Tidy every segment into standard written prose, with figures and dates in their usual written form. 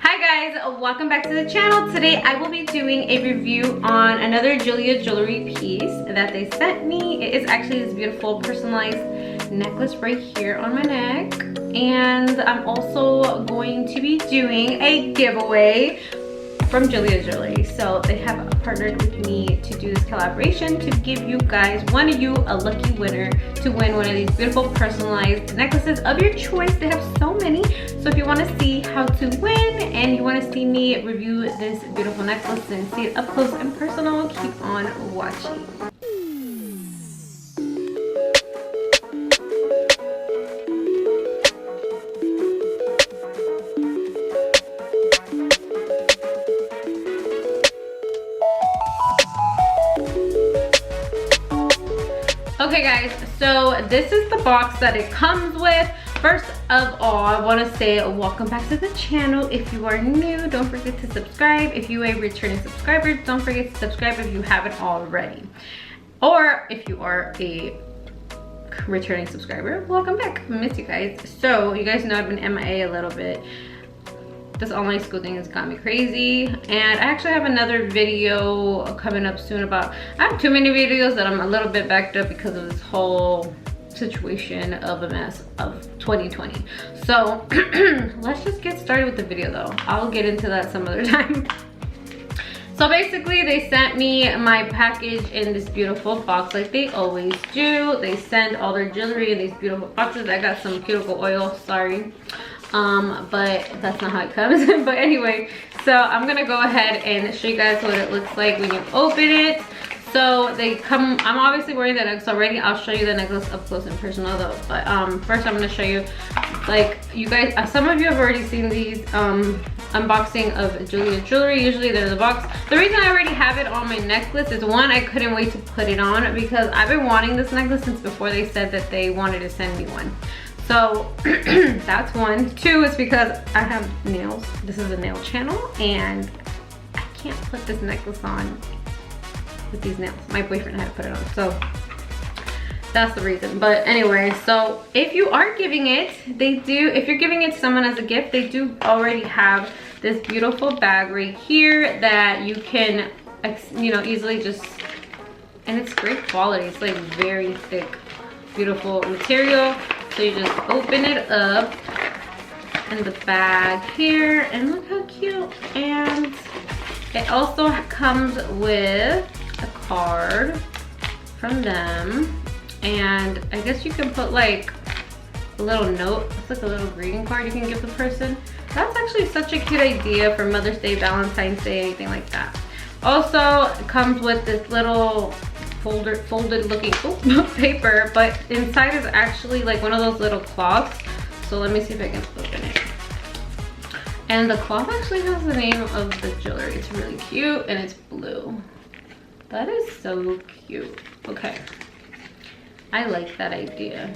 Hi guys, welcome back to the channel. Today I will be doing a review on another Jeulia Jewelry piece that they sent me. It is actually this beautiful personalized necklace right here on my neck. And I'm also going to be doing a giveaway from Jeulia Jewlery. So they have partnered with me to do this collaboration to give you guys, one of you, a lucky winner to win one of these beautiful personalized necklaces of your choice. They have so many. So if you want to see how to win and you want to see me review this beautiful necklace and see it up close and personal, keep on watching. Okay guys, so this is the box that it comes with. First of all, I want to say welcome back to the channel. If you are new, don't forget to subscribe. If you are a returning subscriber, don't forget to subscribe if you haven't already. Or if you are a returning subscriber, welcome back. I miss you guys. So you guys know I've been MIA a little bit. This online school thing has got me crazy, and I actually have another video coming up soon about, I have too many videos that I'm a little bit backed up because of this whole situation of a mess of 2020. So let's just get started with the video though. I'll get into that some other time. So basically they sent me my package in this beautiful box like they always do. They send all their jewelry in these beautiful boxes. I got some cuticle oil, sorry. But that's not how it comes. But anyway, so I'm gonna go ahead and show you guys what it looks like when you open it. So they come, I'm obviously wearing the necklace already. I'll show you the necklace up close and personal though. But first I'm gonna show you, like, you guys, some of you have already seen these unboxing of Jeulia Jewlery. Usually they're the box. The reason I already have it on my necklace is, one, I couldn't wait to put it on because I've been wanting this necklace since before they said that they wanted to send me one. So that's one. Two is because I have nails. This is a nail channel and I can't put this necklace on with these nails. My boyfriend had to put it on, so that's the reason. But anyway, so if you are giving it, they do, if you're giving it to someone as a gift, they do already have this beautiful bag right here that you can, you know, easily just, and it's great quality. It's like very thick, beautiful material. So you just open it up in the bag here, and look how cute. And it also comes with a card from them, and I guess you can put like a little note. It's like a little greeting card you can give the person. That's actually such a cute idea for Mother's Day, Valentine's Day, anything like that. Also, it comes with this little folded looking paper, but inside is actually like one of those little cloths. So let me see if I can open it. And the cloth actually has the name of the jewelry. It's really cute and it's blue. That is so cute. Okay, I like that idea.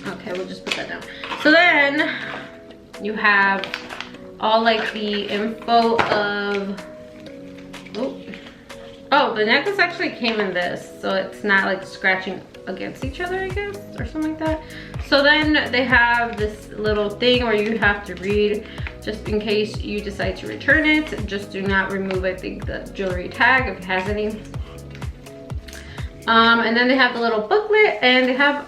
Okay, we'll just put that down. So then you have all like the info of, oh, the necklace actually came in this, so it's not like scratching against each other, I guess, or something like that. So then they have this little thing where you have to read, just in case you decide to return it. Just do not remove, I think, the jewelry tag if it has any. And then they have the little booklet, and they have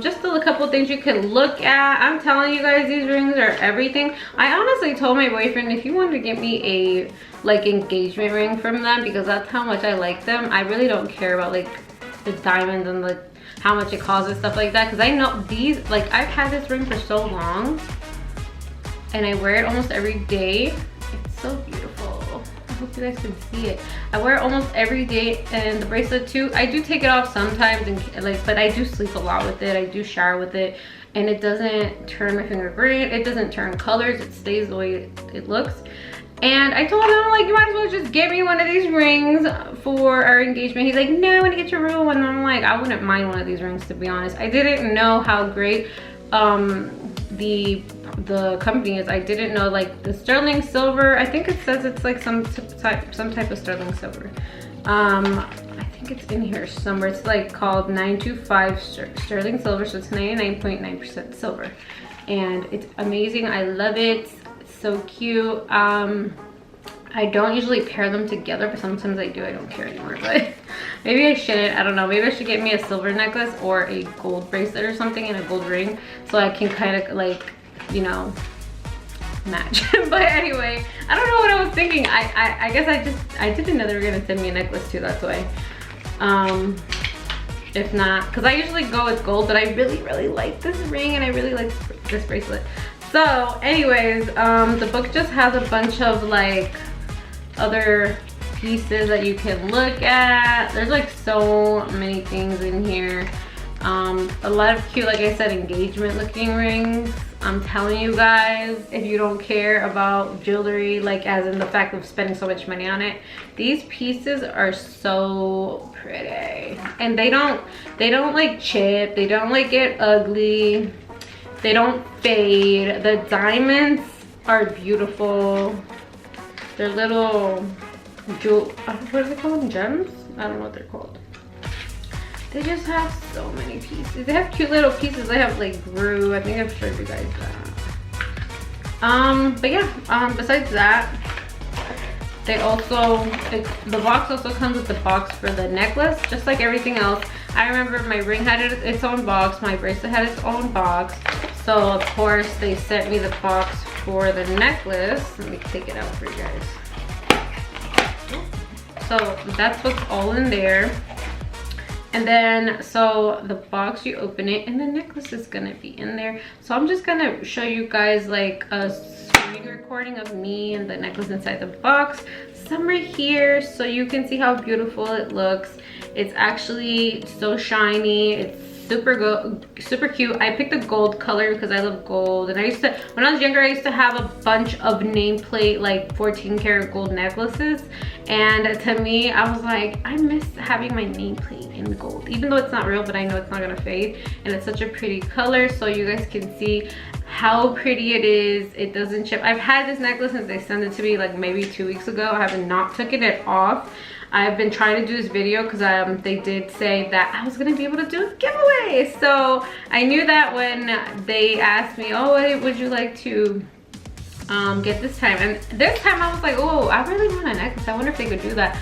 just a couple things you can look at. I'm telling you guys, these rings are everything. I honestly told my boyfriend if you wanted to get me a like engagement ring from them, because that's how much I like them. I really don't care about like the diamonds and like how much it costs and stuff like that, because I know these, like, I've had this ring for so long and I wear it almost every day. It's so beautiful. I hope you guys can see it. I wear it almost every day, and the bracelet too. I do take it off sometimes, and like, but I do sleep a lot with it. I do shower with it, and it doesn't turn my finger green. It doesn't turn colors. It stays the way it looks. And I told him, I'm like, you might as well just get me one of these rings for our engagement. He's like, no, I want to get your real one. And I'm like, I wouldn't mind one of these rings, to be honest. I didn't know how great the company is. I didn't know, like, the sterling silver. I think it says it's like some type of sterling silver. I think it's in here somewhere. It's like called 925 sterling silver, so it's 99.9% silver, and it's amazing. I love it. It's so cute. I don't usually pair them together, but sometimes I do. I don't care anymore, but maybe I shouldn't. I don't know. Maybe I should get me a silver necklace or a gold bracelet or something and a gold ring, so I can kind of like, you know, match. But anyway, I don't know what I was thinking. I guess I didn't know they were gonna send me a necklace too. That's why. If not, because I usually go with gold, but I really like this ring and I really like this bracelet. So anyways, the book just has a bunch of like other pieces that you can look at. There's like so many things in here. A lot of cute, like I said, engagement looking rings. I'm telling you guys, if you don't care about jewelry, like as in the fact of spending so much money on it, these pieces are so pretty. And they don't like chip, they don't like get ugly, they don't fade. The diamonds are beautiful. They're little what are they called? Gems? I don't know what they're called. They just have so many pieces. They have cute little pieces. They have like Gru. I think I've showed you guys that. But yeah, besides that, they also, the box also comes with the box for the necklace, just like everything else. I remember my ring had its own box, my bracelet had its own box. So of course they sent me the box for the necklace. Let me take it out for you guys. So that's what's all in there. And then, so the box, you open it and the necklace is gonna be in there. So I'm just gonna show you guys like a screen recording of me and the necklace inside the box. Some right here so you can see how beautiful it looks. It's actually so shiny. It's super cute. I picked the gold color because I love gold, and I used to, when I was younger, I used to have a bunch of nameplate like 14 karat gold necklaces, and to me, I was like, I miss having my nameplate in gold, even though it's not real, but I know it's not gonna fade, and it's such a pretty color. So you guys can see how pretty it is. It doesn't chip. I've had this necklace since they sent it to me like maybe 2 weeks ago. I have not taken it off. I've been trying to do this video because they did say that I was gonna be able to do a giveaway. So I knew that when they asked me, oh, what would you like to get this time? And this time I was like, oh, I really want a necklace. I wonder if they could do that.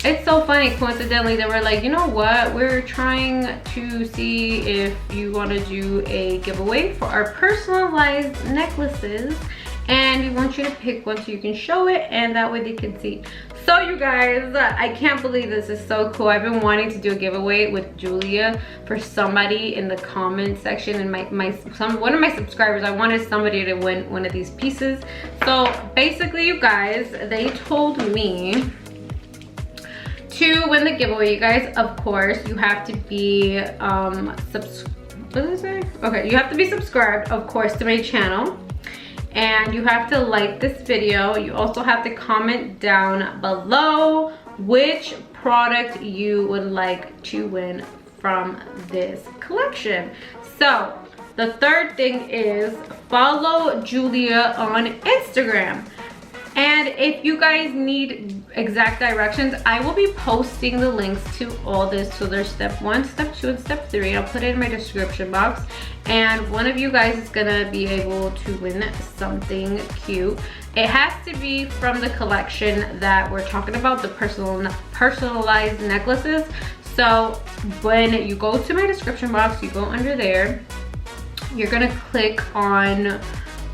It's so funny, coincidentally, they were like, you know what? We're trying to see if you want to do a giveaway for our personalized necklaces. And we want you to pick one so you can show it, and that way they can see. So you guys, I can't believe this is so cool. I've been wanting to do a giveaway with Jeulia for somebody in the comment section, and one of my subscribers, I wanted somebody to win one of these pieces. So basically, you guys, they told me to win the giveaway, you guys, of course, you have to be what did I say? Okay, you have to be subscribed, of course, to my channel. And you have to like this video. You also have to comment down below which product you would like to win from this collection. So the third thing is follow Jeulia on Instagram. And if you guys need exact directions, I will be posting the links to all this. So there's step 1, step 2, and step 3. I'll put it in my description box. And one of you guys is gonna be able to win something cute. It has to be from the collection that we're talking about, the personalized necklaces. So when you go to my description box, you go under there, you're gonna click on, let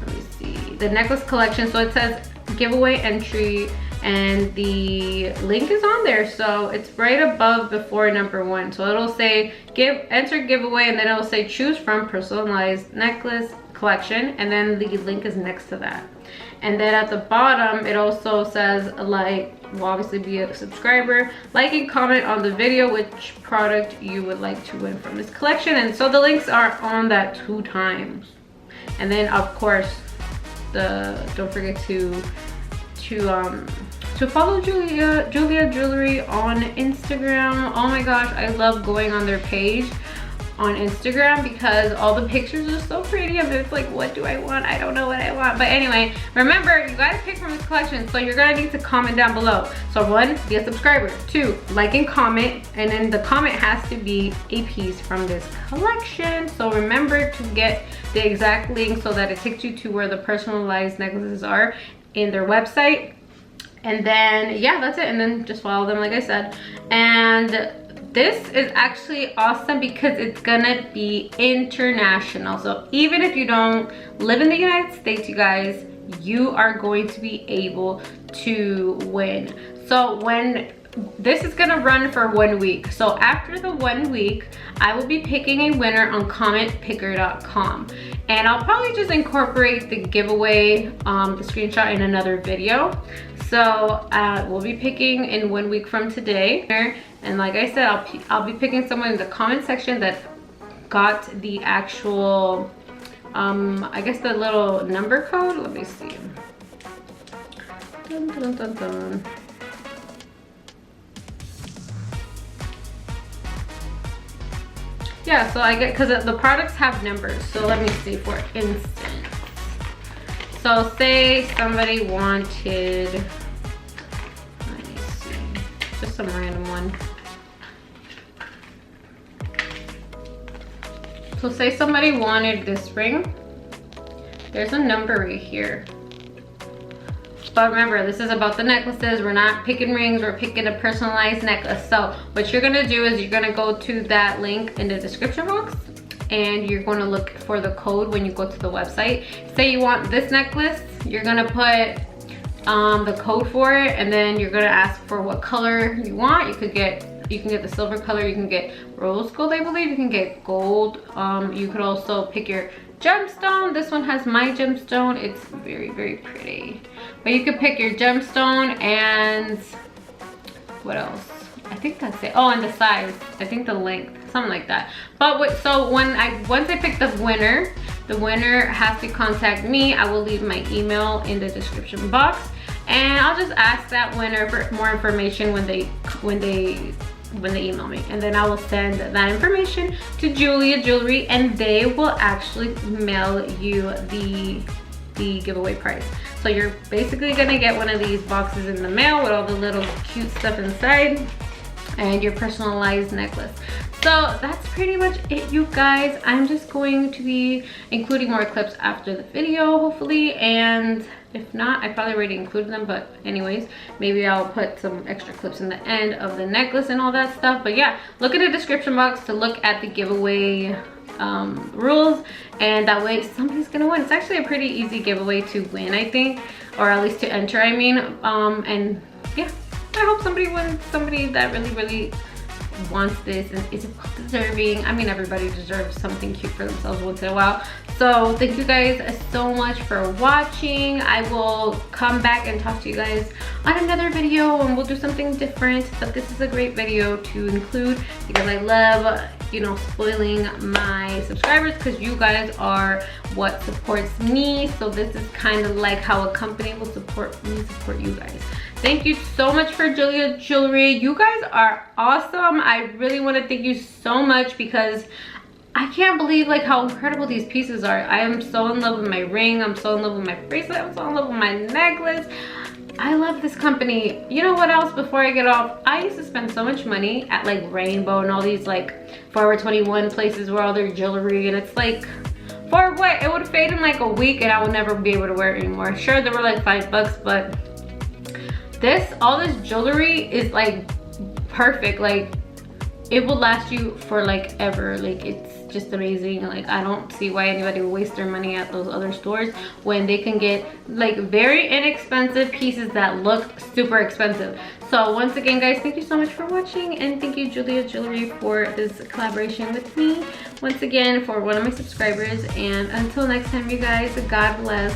me see, the necklace collection. So it says giveaway entry, and the link is on there. So it's right above before number 1. So it'll say enter giveaway, and then it'll say choose from personalized necklace collection, and then the link is next to that. And then at the bottom, it also says like, will obviously be a subscriber, like and comment on the video which product you would like to win from this collection. And so the links are on that 2 times. And then of course, don't forget to follow Jeulia Jewlery on Instagram. Oh my gosh, I love going on their page. on Instagram because all the pictures are so pretty and it's like, what do I want? I don't know what I want. But anyway, remember, you gotta pick from this collection, so you're gonna need to comment down below. So 1, be a subscriber. 2, like and comment, and then the comment has to be a piece from this collection. So remember to get the exact link so that it takes you to where the personalized necklaces are in their website. And then yeah, that's it. And then just follow them like I said. And this is actually awesome because it's gonna be international. So even if you don't live in the United States, you guys, you are going to be able to win. So when this is gonna run for 1 week. So after the 1 week, I will be picking a winner on commentpicker.com. And I'll probably just incorporate the giveaway, the screenshot in another video. So we'll be picking in 1 week from today. And like I said, I'll be picking someone in the comment section that got the actual, I guess the little number code. Let me see. Dun, dun, dun, dun. Yeah, so I get, because the products have numbers. So let me see, for instance. So say somebody wanted, let me see, just some random one. So say somebody wanted this ring. There's a number right here. But remember, this is about the necklaces. We're not picking rings, we're picking a personalized necklace. So what you're gonna do is you're gonna go to that link in the description box and you're gonna look for the code when you go to the website. Say you want this necklace, you're gonna put the code for it, and then you're gonna ask for what color you want. You can get the silver color, you can get rose gold, I believe, you can get gold. You could also pick your gemstone. This one has my gemstone. It's very, very pretty. But you could pick your gemstone and what else? I think that's it. Oh, and the size. I think the length, something like that. But so once I pick the winner has to contact me. I will leave my email in the description box, and I'll just ask that winner for more information when they email me, and then I will send that information to Jeulia Jewlery, and they will actually mail you the giveaway prize. So you're basically gonna get one of these boxes in the mail with all the little cute stuff inside and your personalized necklace. So that's pretty much it, you guys. I'm just going to be including more clips after the video, hopefully, and if not, I probably already included them, but anyways, maybe I'll put some extra clips in the end of the necklace and all that stuff. But yeah, look in the description box to look at the giveaway rules, and that way somebody's gonna win. It's actually a pretty easy giveaway to win, I think, or at least to enter, I mean. And yeah, I hope somebody wins, somebody that really wants this and is deserving. I mean, everybody deserves something cute for themselves once in a while. So thank you guys so much for watching. I will come back and talk to you guys on another video, and we'll do something different. But this is a great video to include because I love, you know, spoiling my subscribers, because you guys are what supports me. So this is kind of like how a company will support me, support you guys. Thank you so much for Jeulia Jewlery. You guys are awesome. I really want to thank you so much because I can't believe like how incredible these pieces are. I am so in love with my ring. I'm so in love with my bracelet. I'm so in love with my necklace. I love this company. You know what else, before I get off, I used to spend so much money at like Rainbow and all these like Forever 21 places where all their jewelry, and it's like, for what? It would fade in like a week and I would never be able to wear it anymore. Sure, they were like $5, but all this jewelry is like perfect. Like it will last you for like ever. Like it's just amazing. Like I don't see why anybody would waste their money at those other stores when they can get like very inexpensive pieces that look super expensive. So once again, guys, thank you so much for watching, and thank you Jeulia Jewlery for this collaboration with me once again, for one of my subscribers. And until next time, you guys, God bless.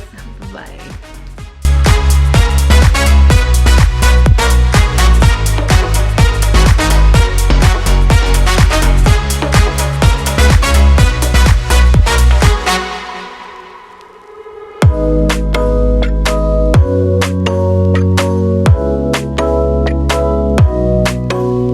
Bye.